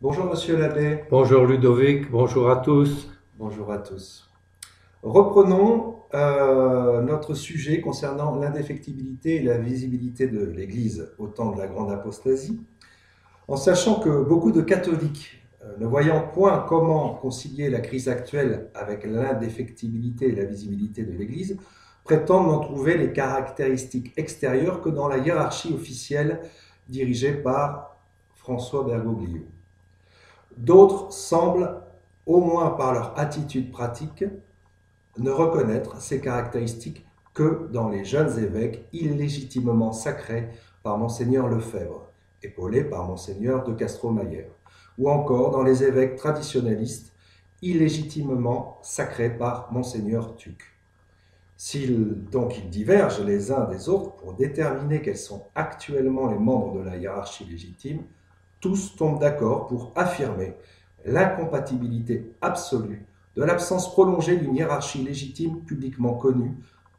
Bonjour Monsieur l'abbé, Bonjour Ludovic, bonjour à tous. bonjour à tous. Reprenons notre sujet concernant l'indéfectibilité et la visibilité de l'Église au temps de la grande apostasie, en sachant que beaucoup de catholiques, ne voyant point comment concilier la crise actuelle avec l'indéfectibilité et la visibilité de l'Église, prétendent n'en trouver les caractéristiques extérieures que dans la hiérarchie officielle dirigée par François Bergoglio. D'autres semblent, au moins par leur attitude pratique, ne reconnaître ces caractéristiques que dans les jeunes évêques illégitimement sacrés par Monseigneur Lefebvre, épaulé par Monseigneur de Castro-Mayer, ou encore dans les évêques traditionnalistes illégitimement sacrés par Monseigneur Tuc. Donc ils divergent les uns des autres pour déterminer quels sont actuellement les membres de la hiérarchie légitime, tous tombent d'accord pour affirmer l'incompatibilité absolue de l'absence prolongée d'une hiérarchie légitime publiquement connue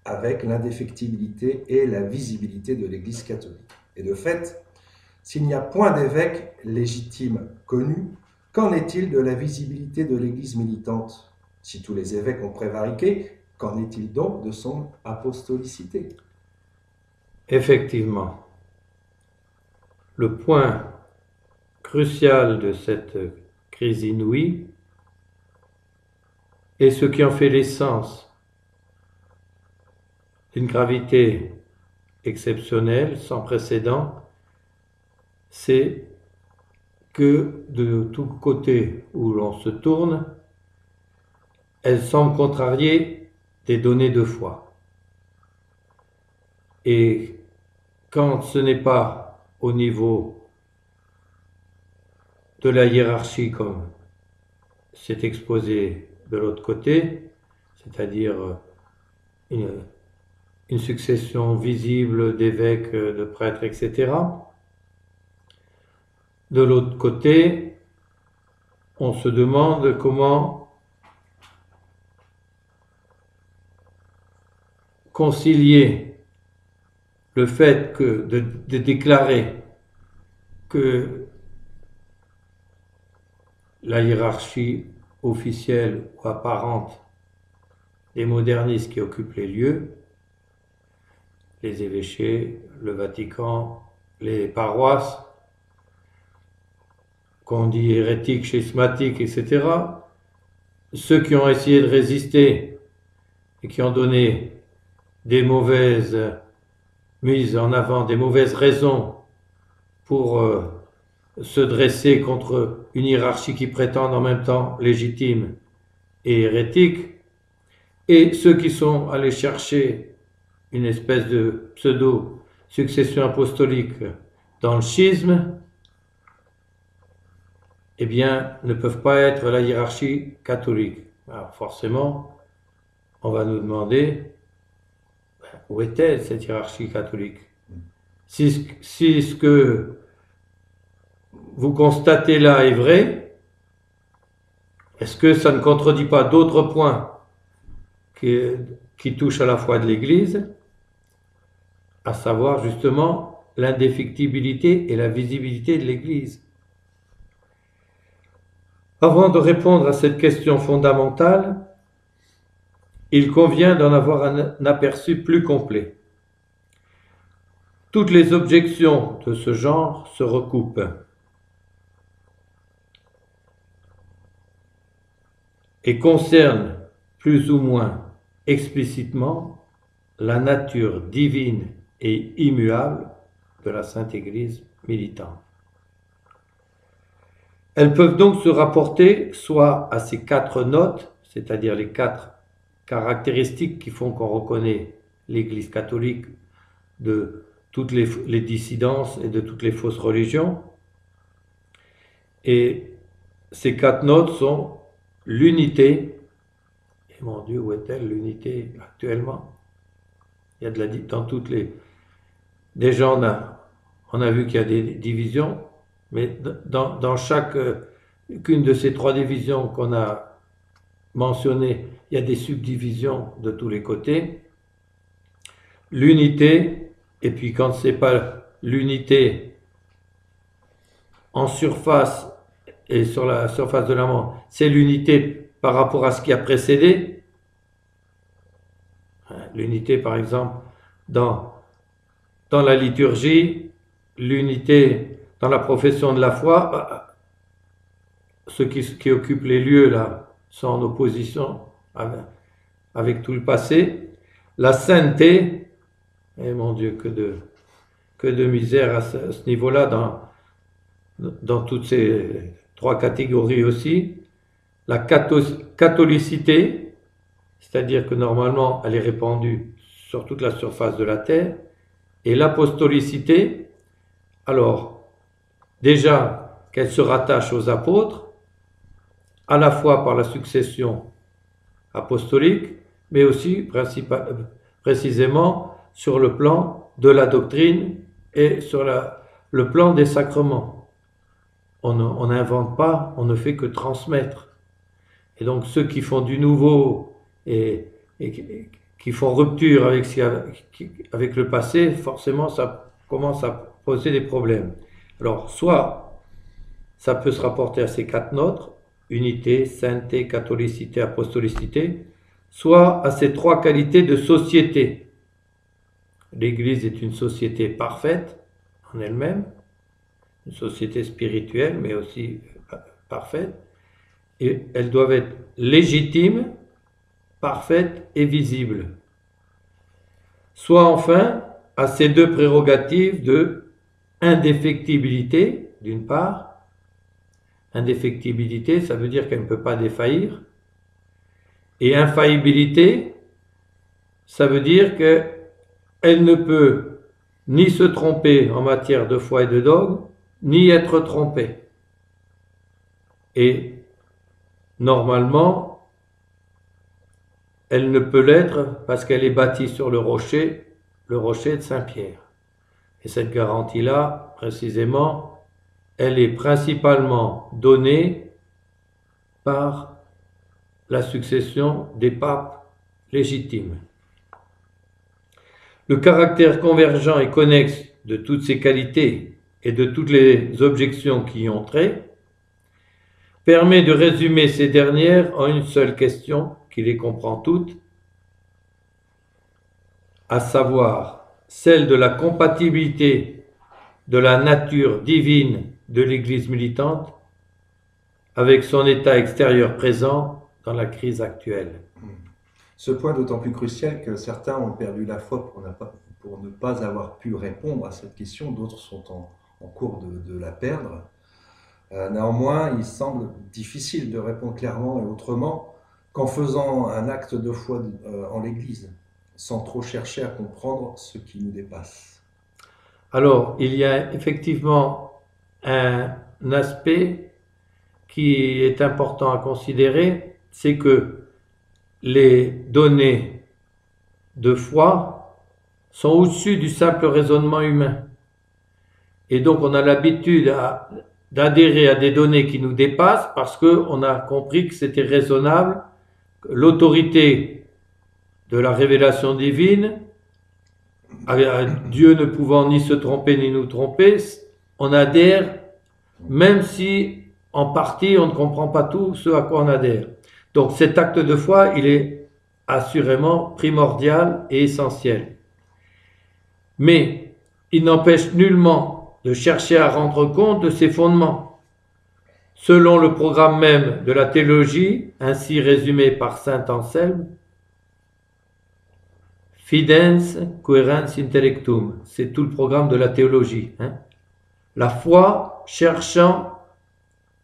avec l'indéfectibilité et la visibilité de l'Église catholique. Et de fait, s'il n'y a point d'évêque légitime connu, qu'en est-il de la visibilité de l'Église militante? Si tous les évêques ont prévariqué, qu'en est-il donc de son apostolicité? Effectivement, le point crucial de cette crise inouïe est ce qui en fait l'essence d'une gravité exceptionnelle, sans précédent, c'est que de tous côtés où l'on se tourne, elle semble contrarier des données de foi. Et quand ce n'est pas au niveau de la hiérarchie comme c'est exposé de l'autre côté, c'est-à-dire une, une succession visible d'évêques, de prêtres, etc. De l'autre côté, on se demande comment concilier le fait de déclarer que la hiérarchie officielle ou apparente des modernistes qui occupent les lieux, les évêchés, le Vatican, les paroisses, qu'on dit hérétiques, schismatiques, etc., ceux qui ont essayé de résister et qui ont donné des mauvaises mises en avant, des mauvaises raisons pour se dresser contre une hiérarchie qui prétend en même temps légitime et hérétique, et ceux qui sont allés chercher une espèce de pseudo-succession apostolique dans le schisme, eh bien, ne peuvent pas être la hiérarchie catholique. Alors forcément, on va nous demander où était cette hiérarchie catholique. Si ce que vous constatez là est vrai, est-ce que ça ne contredit pas d'autres points qui touchent à la foi de l'Église, à savoir justement l'indéfectibilité et la visibilité de l'Église? Avant de répondre à cette question fondamentale, il convient d'en avoir un aperçu plus complet. Toutes les objections de ce genre se recoupent et concernent plus ou moins explicitement la nature divine et immuable de la Sainte Église militante. Elles peuvent donc se rapporter soit à ces quatre notes, c'est-à-dire les quatre caractéristiques qui font qu'on reconnaît l'Église catholique de toutes les dissidences et de toutes les fausses religions. Et ces quatre notes sont l'unité. Et mon Dieu, où est-elle l'unité actuellement? Il y a dans toutes les... Déjà, on a vu qu'il y a des divisions, mais dans chacune de ces trois divisions qu'on a mentionnées, il y a des subdivisions de tous les côtés. L'unité, et puis quand ce n'est pas l'unité en surface et sur la surface de l'amande, c'est l'unité par rapport à ce qui a précédé. L'unité, par exemple, dans la liturgie, l'unité dans la profession de la foi, ceux qui occupent les lieux là sont en opposition avec tout le passé. La sainteté, et mon Dieu, que de misère à ce niveau-là dans toutes ces trois catégories aussi. La catholicité, c'est-à-dire que normalement elle est répandue sur toute la surface de la terre, et l'apostolicité, alors déjà qu'elle se rattache aux apôtres, à la fois par la succession apostolique, mais aussi précisément sur le plan de la doctrine et sur le plan des sacrements. On n'invente pas, on ne fait que transmettre. Et donc ceux qui font du nouveau et qui font rupture avec le passé, forcément ça commence à poser des problèmes. Alors soit ça peut se rapporter à ces quatre notes, unité, sainteté, catholicité, apostolicité, soit à ces trois qualités de société. L'Église est une société parfaite en elle-même, une société spirituelle, mais aussi parfaite, et elles doivent être légitimes, parfaites et visibles. Soit enfin à ces deux prérogatives de indéfectibilité, d'une part. Indéfectibilité, ça veut dire qu'elle ne peut pas défaillir. Et infaillibilité, ça veut dire qu'elle ne peut ni se tromper en matière de foi et de dogme, ni être trompée. Et normalement, elle ne peut l'être parce qu'elle est bâtie sur le rocher de Saint-Pierre. Et cette garantie-là, précisément, elle est principalement donnée par la succession des papes légitimes. Le caractère convergent et connexe de toutes ces qualités et de toutes les objections qui y ont trait permet de résumer ces dernières en une seule question qui les comprend toutes, à savoir celle de la compatibilité de la nature divine de l'Église militante avec son état extérieur présent dans la crise actuelle. Ce point d'autant plus crucial que certains ont perdu la foi pour ne pas avoir pu répondre à cette question, d'autres sont en cours de la perdre. Néanmoins, il semble difficile de répondre clairement et autrement qu'en faisant un acte de foi en l'Église, sans trop chercher à comprendre ce qui nous dépasse. Alors, il y a effectivement un aspect qui est important à considérer, c'est que les données de foi sont au-dessus du simple raisonnement humain. Et donc, on a l'habitude d'adhérer à des données qui nous dépassent parce qu'on a compris que c'était raisonnable, que l'autorité de la révélation divine, Dieu ne pouvant ni se tromper ni nous tromper, on adhère, même si en partie on ne comprend pas tout ce à quoi on adhère. Donc cet acte de foi, il est assurément primordial et essentiel. Mais il n'empêche nullement de chercher à rendre compte de ses fondements. Selon le programme même de la théologie, ainsi résumé par saint Anselme, Fidens coherens intellectum, c'est tout le programme de la théologie. La foi cherchant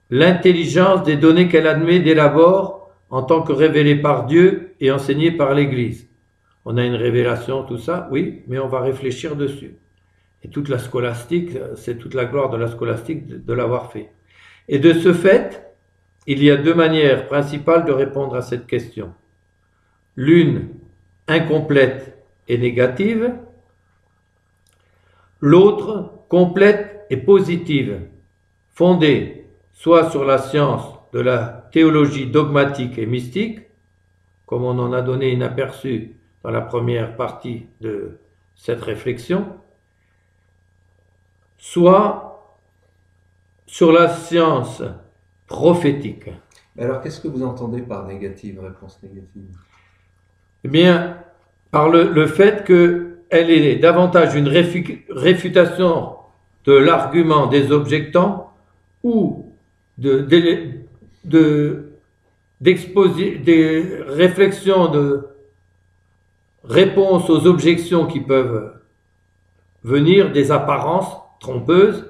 l'intelligence des données qu'elle admet dès l'abord en tant que révélées par Dieu et enseignées par l'Église. On a une révélation, tout ça, oui, mais on va réfléchir dessus. Et toute la scolastique, c'est toute la gloire de la scolastique de l'avoir fait. Et de ce fait, il y a deux manières principales de répondre à cette question. L'une incomplète et négative, l'autre complète et positive, fondée soit sur la science de la théologie dogmatique et mystique, comme on en a donné un aperçu dans la première partie de cette réflexion, soit sur la science prophétique. Mais alors, qu'est-ce que vous entendez par négative, réponse négative? Eh bien, par le fait qu'elle est davantage une réfutation de l'argument des objectants ou d'exposer des réflexions, de réponses aux objections qui peuvent venir des apparences trompeuses,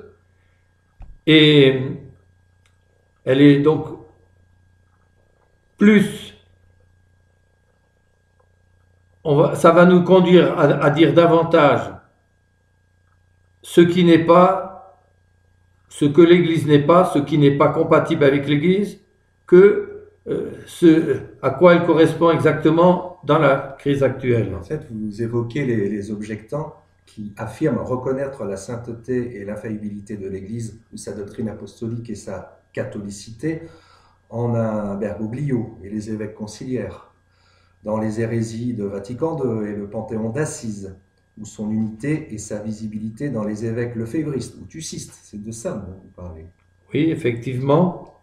et elle est donc plus, ça va nous conduire à dire davantage ce qui n'est pas, ce que l'Église n'est pas, ce qui n'est pas compatible avec l'Église, que ce à quoi elle correspond exactement dans la crise actuelle. En fait, vous évoquez les objectants qui affirment reconnaître la sainteté et l'infaillibilité de l'Église ou sa doctrine apostolique et sa catholicité en un Bergoglio et les évêques conciliaires, dans les hérésies de Vatican II et le Panthéon d'Assise, ou son unité et sa visibilité dans les évêques lefébristes ou tucistes. C'est de ça dont vous parlez. Oui, effectivement.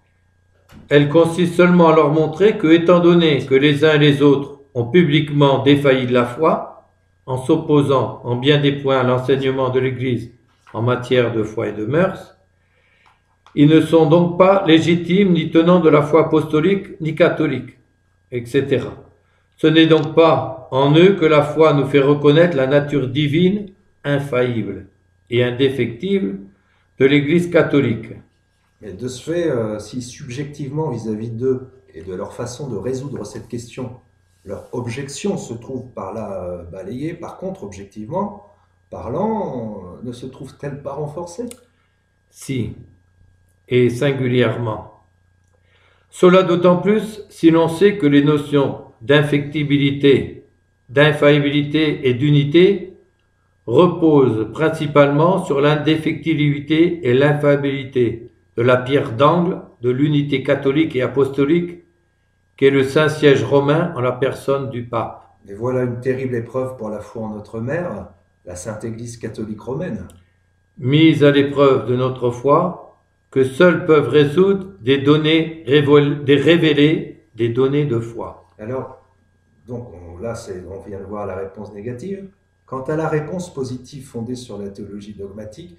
Elle consiste seulement à leur montrer que, étant donné que les uns et les autres ont publiquement défailli de la foi, en s'opposant en bien des points à l'enseignement de l'Église en matière de foi et de mœurs, ils ne sont donc pas légitimes ni tenants de la foi apostolique ni catholique, etc. Ce n'est donc pas en eux que la foi nous fait reconnaître la nature divine, infaillible et indéfectible de l'Église catholique. Mais de ce fait, si subjectivement vis-à-vis d'eux et de leur façon de résoudre cette question, leur objection se trouve par là balayée, par contre, objectivement parlant, ne se trouve-t-elle pas renforcée? Si, et singulièrement. Cela d'autant plus si l'on sait que les notions d'infectibilité, d'infaillibilité et d'unité reposent principalement sur l'indéfectibilité et l'infaillibilité de la pierre d'angle de l'unité catholique et apostolique qu'est le Saint-Siège romain en la personne du pape. Et voilà une terrible épreuve pour la foi en notre mère, la Sainte Église catholique romaine. Mise à l'épreuve de notre foi, que seuls peuvent résoudre des données révélées, des données de foi. Alors, donc là, on vient de voir la réponse négative. Quant à la réponse positive fondée sur la théologie dogmatique,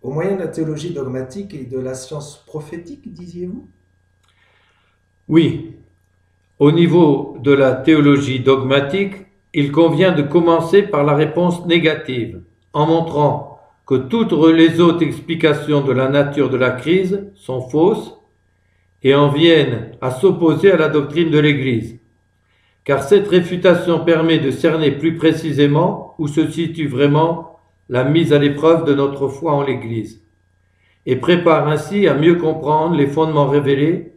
au moyen de la théologie dogmatique et de la science prophétique, disiez-vous? Oui, au niveau de la théologie dogmatique, il convient de commencer par la réponse négative, en montrant que toutes les autres explications de la nature de la crise sont fausses et en viennent à s'opposer à la doctrine de l'Église. Car cette réfutation permet de cerner plus précisément où se situe vraiment la mise à l'épreuve de notre foi en l'Église, et prépare ainsi à mieux comprendre les fondements révélés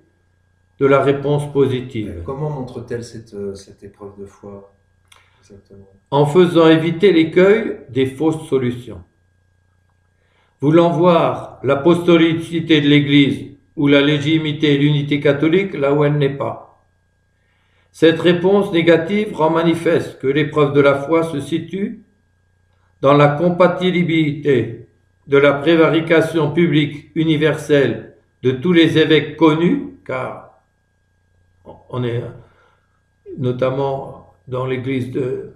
de la réponse positive. Comment montre-t-elle cette épreuve de foi exactement? En faisant éviter l'écueil des fausses solutions. Voulant voir l'apostolicité de l'Église ou la légitimité et l'unité catholique là où elle n'est pas. Cette réponse négative rend manifeste que l'épreuve de la foi se situe dans la compatibilité de la prévarication publique universelle de tous les évêques connus, car on est notamment dans l'église de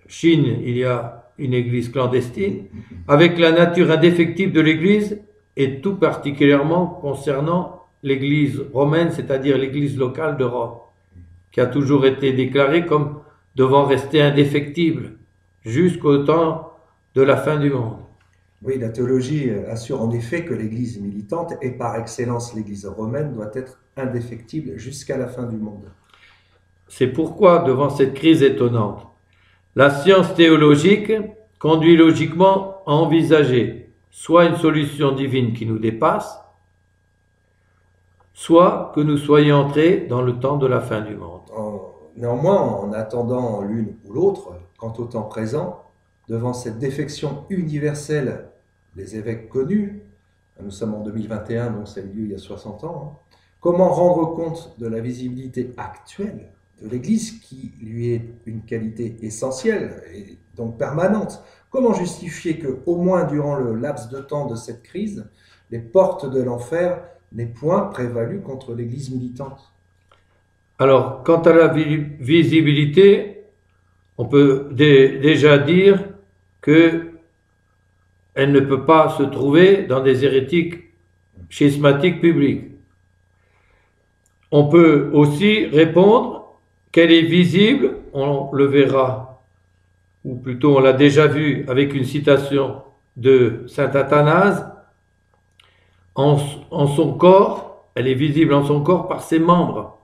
Chine, il y a une église clandestine, avec la nature indéfectible de l'église et tout particulièrement concernant l'église romaine, c'est-à-dire l'église locale de Rome, qui a toujours été déclarée comme devant rester indéfectible jusqu'au temps de la fin du monde. Oui, la théologie assure en effet que l'Église militante, et par excellence l'Église romaine, doit être indéfectible jusqu'à la fin du monde. C'est pourquoi, devant cette crise étonnante, la science théologique conduit logiquement à envisager soit une solution divine qui nous dépasse, soit que nous soyons entrés dans le temps de la fin du monde. Néanmoins, en attendant l'une ou l'autre, quant au temps présent, devant cette défection universelle des évêques connus, nous sommes en 2021, donc ça a eu lieu il y a 60 ans, comment rendre compte de la visibilité actuelle de l'Église qui lui est une qualité essentielle et donc permanente? Comment justifier que, au moins durant le laps de temps de cette crise, les portes de l'enfer n'ait point prévalu contre l'Église militante. Alors, quant à la visibilité, on peut déjà dire que elle ne peut pas se trouver dans des hérétiques schismatiques publics. On peut aussi répondre qu'elle est visible, on le verra, ou plutôt on l'a déjà vu avec une citation de saint Athanase, en son corps, elle est visible en son corps par ses membres,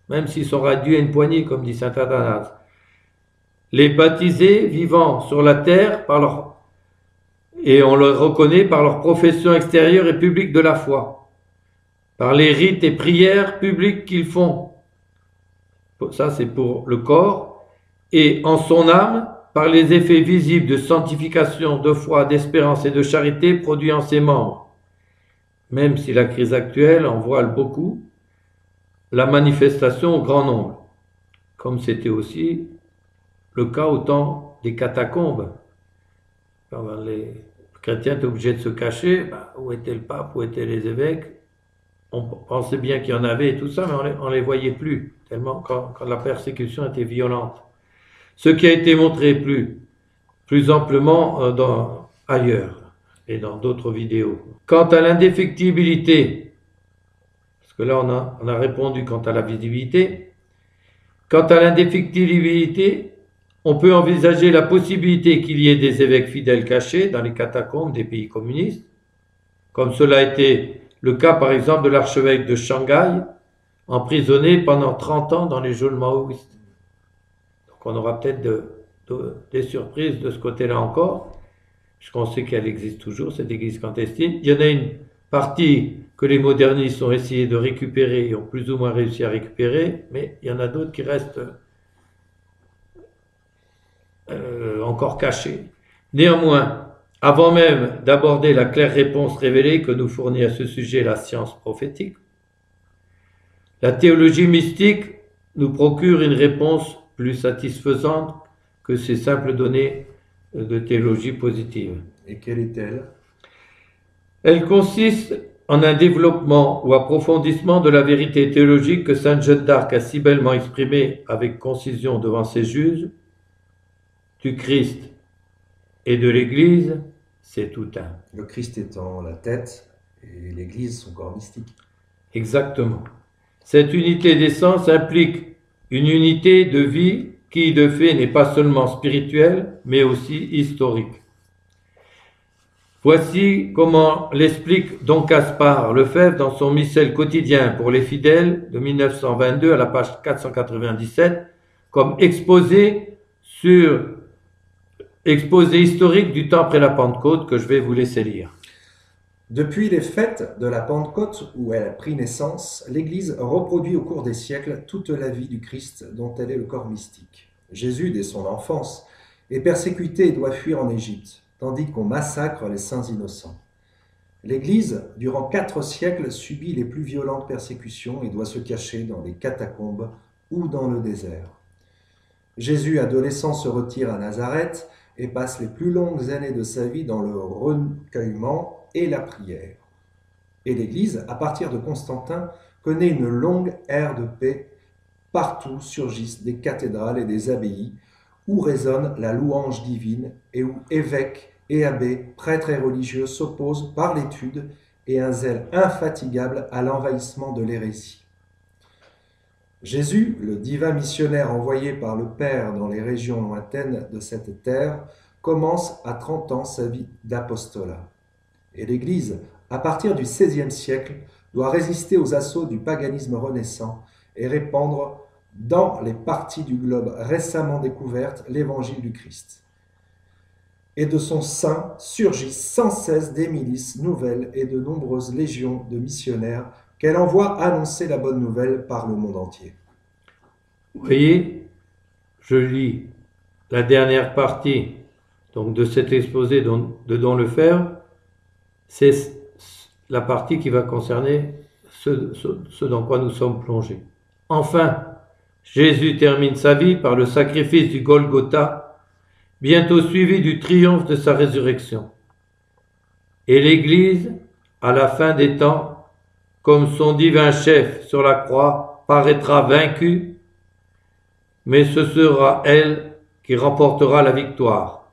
même s'ils sont réduits à une poignée, comme dit saint Athanase. Les baptisés vivant sur la terre et on le reconnaît par leur profession extérieure et publique de la foi, par les rites et prières publiques qu'ils font. Ça, c'est pour le corps. Et en son âme, par les effets visibles de sanctification, de foi, d'espérance et de charité produits en ses membres. Même si la crise actuelle en voile beaucoup, la manifestation au grand nombre, comme c'était aussi le cas au temps des catacombes. Quand les chrétiens étaient obligés de se cacher, où était le pape, où étaient les évêques? On pensait bien qu'il y en avait et tout ça, mais on les voyait plus, tellement quand la persécution était violente. Ce qui a été montré plus amplement ailleurs et dans d'autres vidéos. Quant à l'indéfectibilité, parce que là on a répondu quant à la visibilité, quant à l'indéfectibilité, on peut envisager la possibilité qu'il y ait des évêques fidèles cachés dans les catacombes des pays communistes, comme cela a été le cas par exemple de l'archevêque de Shanghai, emprisonné pendant 30 ans dans les geôles maoïstes. Donc on aura peut-être des surprises de ce côté-là encore, puisqu'on sait qu'elle existe toujours, cette église clandestine. Il y en a une partie que les modernistes ont essayé de récupérer et ont plus ou moins réussi à récupérer, mais il y en a d'autres qui restent encore cachés. Néanmoins, avant même d'aborder la claire réponse révélée que nous fournit à ce sujet la science prophétique, la théologie mystique nous procure une réponse plus satisfaisante que ces simples données de théologie positive. Et quelle est-elle? Elle consiste en un développement ou approfondissement de la vérité théologique que sainte Jeanne d'Arc a si bellement exprimée avec concision devant ses juges. Du Christ et de l'Église, c'est tout un. Le Christ étant la tête et l'Église son corps mystique. Exactement. Cette unité d'essence implique une unité de vie qui, de fait, n'est pas seulement spirituelle, mais aussi historique. Voici comment l'explique Don Caspar Lefebvre dans son missel quotidien pour les fidèles de 1922 à la page 497, comme exposé historique du temps après la Pentecôte que je vais vous laisser lire. Depuis les fêtes de la Pentecôte où elle a pris naissance, l'Église reproduit au cours des siècles toute la vie du Christ dont elle est le corps mystique. Jésus, dès son enfance, est persécuté et doit fuir en Égypte, tandis qu'on massacre les saints innocents. L'Église, durant 4 siècles, subit les plus violentes persécutions et doit se cacher dans les catacombes ou dans le désert. Jésus, adolescent, se retire à Nazareth et passe les plus longues années de sa vie dans le recueillement et la prière. Et l'Église, à partir de Constantin, connaît une longue ère de paix. Partout surgissent des cathédrales et des abbayes où résonne la louange divine et où évêques et abbés, prêtres et religieux s'opposent par l'étude et un zèle infatigable à l'envahissement de l'hérésie. Jésus, le divin missionnaire envoyé par le Père dans les régions lointaines de cette terre, commence à 30 ans sa vie d'apostolat. Et l'Église, à partir du XVIe siècle, doit résister aux assauts du paganisme renaissant et répandre dans les parties du globe récemment découvertes l'évangile du Christ. Et de son sein surgissent sans cesse des milices nouvelles et de nombreuses légions de missionnaires qu'elle envoie annoncer la bonne nouvelle par le monde entier. Vous voyez, je lis la dernière partie donc, de cet exposé de Don Lefebvre, c'est la partie qui va concerner ce dans quoi nous sommes plongés. Enfin, Jésus termine sa vie par le sacrifice du Golgotha, bientôt suivi du triomphe de sa résurrection. Et l'Église, à la fin des temps, comme son divin chef sur la croix, paraîtra vaincu, mais ce sera elle qui remportera la victoire.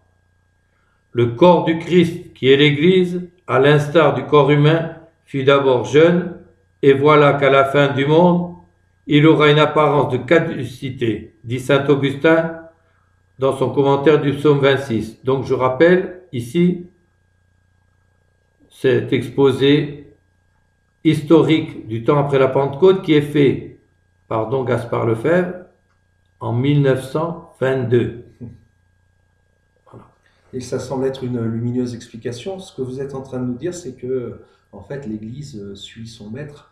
Le corps du Christ, qui est l'Église, à l'instar du corps humain, fut d'abord jeune, et voilà qu'à la fin du monde, il aura une apparence de caducité, dit saint Augustin dans son commentaire du psaume 26. Donc je rappelle ici cet exposé historique du temps après la Pentecôte qui est fait par don Gaspard Lefebvre en 1922. Voilà. Et ça semble être une lumineuse explication. Ce que vous êtes en train de nous dire, c'est que en fait, l'Église suit son maître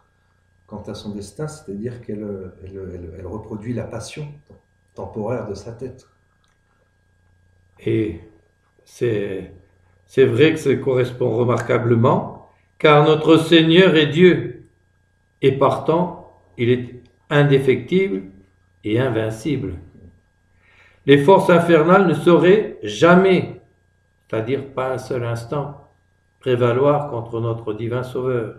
quant à son destin, c'est-à-dire qu'elle reproduit la passion temporaire de sa tête. Et c'est vrai que ça correspond remarquablement, car notre Seigneur est Dieu, et partant, il est indéfectible et invincible. Les forces infernales ne sauraient jamais, c'est-à-dire pas un seul instant, prévaloir contre notre divin Sauveur.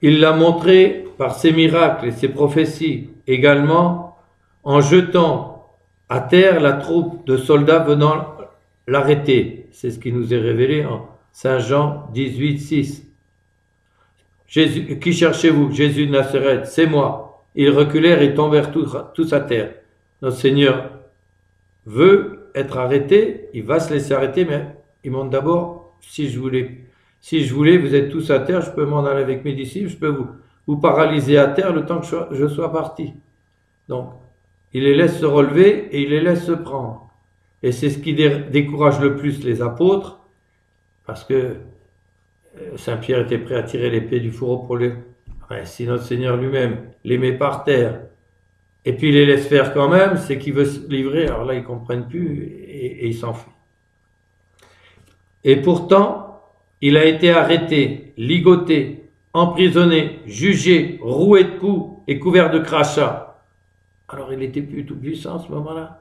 Il l'a montré par ses miracles et ses prophéties, également en jetant à terre la troupe de soldats venant l'arrêter. C'est ce qui nous est révélé en Saint Jean 18, 6. Jésus, qui cherchez-vous? Jésus de Nazareth, c'est moi. Ils reculèrent et tombèrent tous à terre. Notre Seigneur veut être arrêté, il va se laisser arrêter, mais il montre d'abord, si je voulais, vous êtes tous à terre, je peux m'en aller avec mes disciples, je peux vous paralyser à terre le temps que je sois parti. Donc, il les laisse se relever et il les laisse se prendre. Et c'est ce qui décourage le plus les apôtres, parce que Saint Pierre était prêt à tirer l'épée du fourreau pour les... Ouais, si notre Seigneur lui-même les met par terre, et puis il les laisse faire quand même, c'est qu'il veut se livrer, alors là ils ne comprennent plus et ils s'enfuient. Et pourtant, il a été arrêté, ligoté, emprisonné, jugé, roué de coups et couvert de crachats. Alors il n'était plus tout puissant à ce moment-là.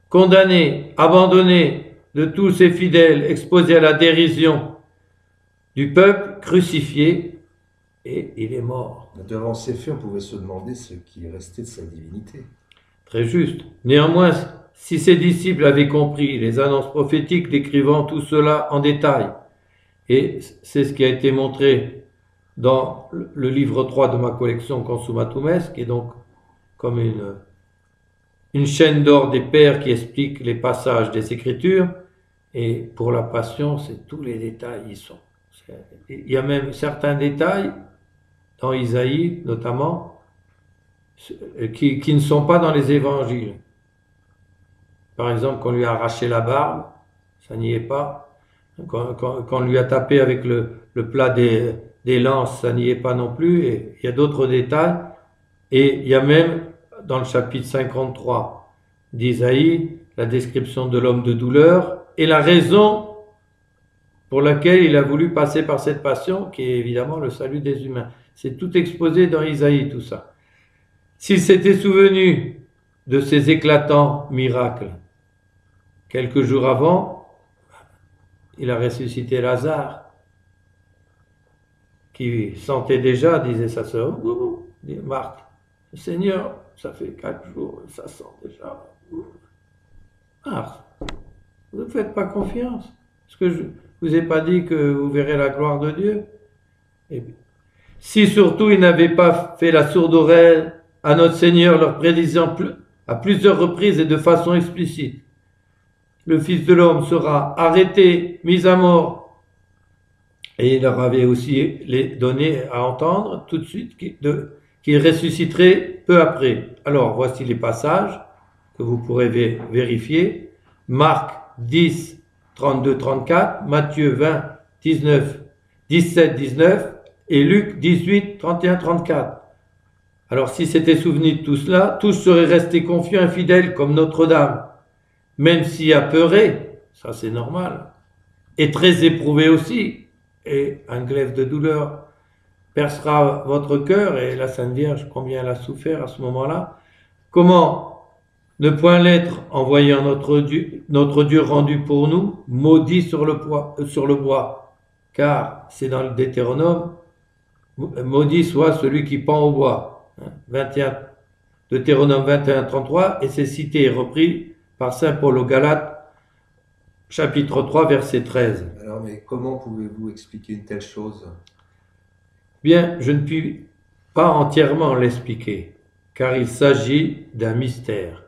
Condamné, abandonné de tous ses fidèles, exposé à la dérision du peuple, crucifié, et il est mort. Devant ces faits, on pouvait se demander ce qui est resté de sa divinité. Très juste. Néanmoins, si ses disciples avaient compris les annonces prophétiques décrivant tout cela en détail, et c'est ce qui a été montré dans le livre 3 de ma collection Consummatum Est, qui est donc comme une chaîne d'or des pères qui explique les passages des Écritures, et pour la Passion, c'est tous les détails y sont. Il y a même certains détails dans Isaïe, notamment, qui ne sont pas dans les évangiles. Par exemple, qu'on lui a arraché la barbe, ça n'y est pas. Qu'on lui a tapé avec le plat des lances, ça n'y est pas non plus. Et il y a d'autres détails. Et il y a même, dans le chapitre 53 d'Isaïe, la description de l'homme de douleur et la raison pour laquelle il a voulu passer par cette passion, qui est évidemment le salut des humains. C'est tout exposé dans Isaïe, tout ça. S'il s'était souvenu de ces éclatants miracles, quelques jours avant, il a ressuscité Lazare, qui sentait déjà, disait sa sœur, Marthe, Seigneur, ça fait 4 jours, ça sent déjà. Marthe, vous ne faites pas confiance. Est-ce que je vous ai pas dit que vous verrez la gloire de Dieu? Et si surtout il n'avait pas fait la sourde oreille à notre Seigneur, leur prédisant à plusieurs reprises et de façon explicite, le Fils de l'homme sera arrêté, mis à mort. Et il leur avait aussi donné à entendre tout de suite qu'il ressusciterait peu après. Alors, voici les passages que vous pourrez vérifier. Marc 10, 32, 34, Matthieu 20, 17, 19 et Luc 18, 31, 34. Alors, si s'était souvenu de tout cela, tous seraient restés confiants et fidèles comme Notre-Dame, même si apeurés, ça c'est normal, et très éprouvés aussi, et un glaive de douleur percera votre cœur, et la Sainte Vierge, combien elle a souffert à ce moment-là. Comment ne point l'être en voyant notre Dieu rendu pour nous, maudit sur le bois. car c'est dans le Deutéronome, maudit soit celui qui pend au bois. 21, Deutéronome 21, 33, et c'est cité et repris par saint Paul aux Galates, chapitre 3, verset 13. Alors, mais comment pouvez-vous expliquer une telle chose? Bien, je ne puis pas entièrement l'expliquer, car il s'agit d'un mystère.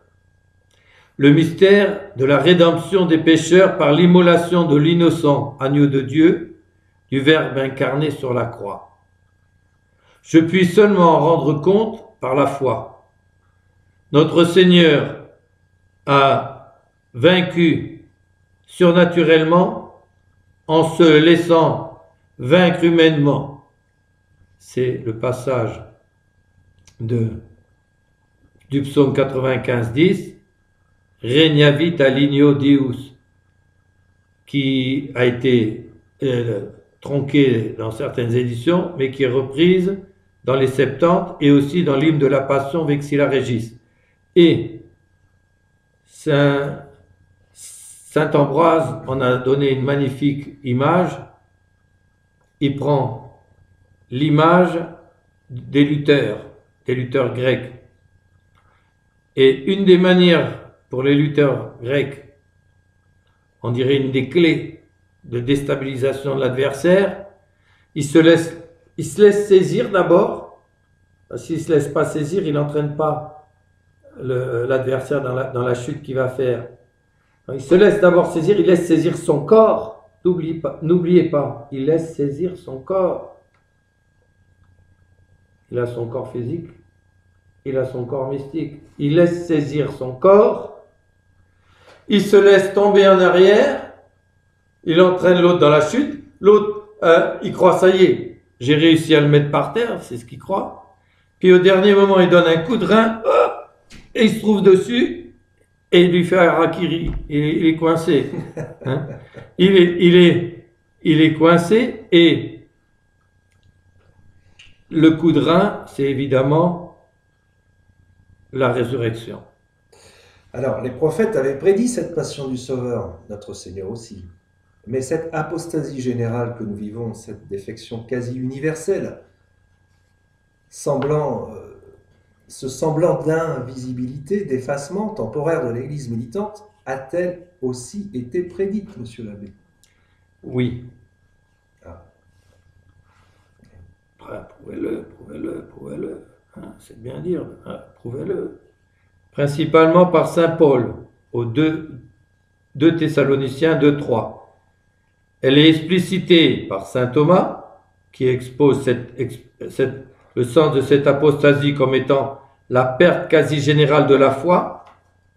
Le mystère de la rédemption des pécheurs par l'immolation de l'innocent agneau de Dieu, du Verbe incarné sur la croix. Je puis seulement en rendre compte par la foi. Notre Seigneur a vaincu surnaturellement en se laissant vaincre humainement. C'est le passage du psaume 95, 10, Regnavit alignio Deus, qui a été tronqué dans certaines éditions, mais qui est reprise dans les Septante et aussi dans l'hymne de la Passion Vexilla Regis. Et Saint Ambroise en a donné une magnifique image. Il prend l'image des lutteurs grecs. Et une des manières pour les lutteurs grecs, on dirait une des clés de déstabilisation de l'adversaire, il se laisse saisir d'abord, parce qu'il ne se laisse pas saisir, il n'entraîne pas l'adversaire dans la chute qu'il va faire. Il se laisse d'abord saisir, il laisse saisir son corps. N'oubliez pas, il laisse saisir son corps. Il a son corps physique, il a son corps mystique. Il laisse saisir son corps, il se laisse tomber en arrière, il entraîne l'autre dans la chute, l'autre, il croit, ça y est, j'ai réussi à le mettre par terre, c'est ce qu'il croit. Puis au dernier moment, il donne un coup de rein, et il se trouve dessus, et il lui fait un harakiri. Il est coincé. Hein? Il est coincé, et le coup de rein, c'est évidemment la résurrection. Alors, les prophètes avaient prédit cette passion du Sauveur, notre Seigneur aussi. Mais cette apostasie générale que nous vivons, cette défection quasi universelle, ce semblant d'invisibilité, d'effacement temporaire de l'Église militante, a-t-elle aussi été prédite, monsieur l'abbé? Oui. Ah. Prouvez-le. Hein, c'est bien dire, hein, prouvez-le. Principalement par saint Paul, aux 2 Thessaloniciens 2:3. Elle est explicitée par saint Thomas, qui expose le sens de cette apostasie comme étant la perte quasi générale de la foi,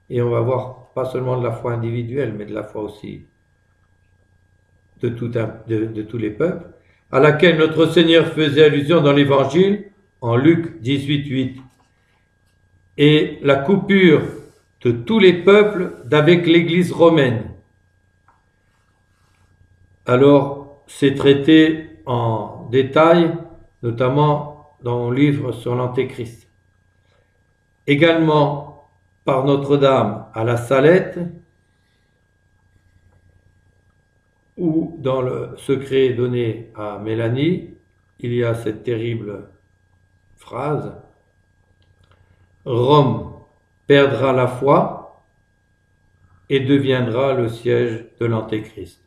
et on va voir pas seulement de la foi individuelle, mais de la foi aussi de tous les peuples, à laquelle notre Seigneur faisait allusion dans l'Évangile, en Luc 18:8. Et la coupure de tous les peuples d'avec l'Église romaine. Alors, c'est traité en détail, notamment dans mon livre sur l'Antéchrist. Également par Notre-Dame à la Salette, ou dans le secret donné à Mélanie, il y a cette terrible phrase: Rome perdra la foi et deviendra le siège de l'Antéchrist.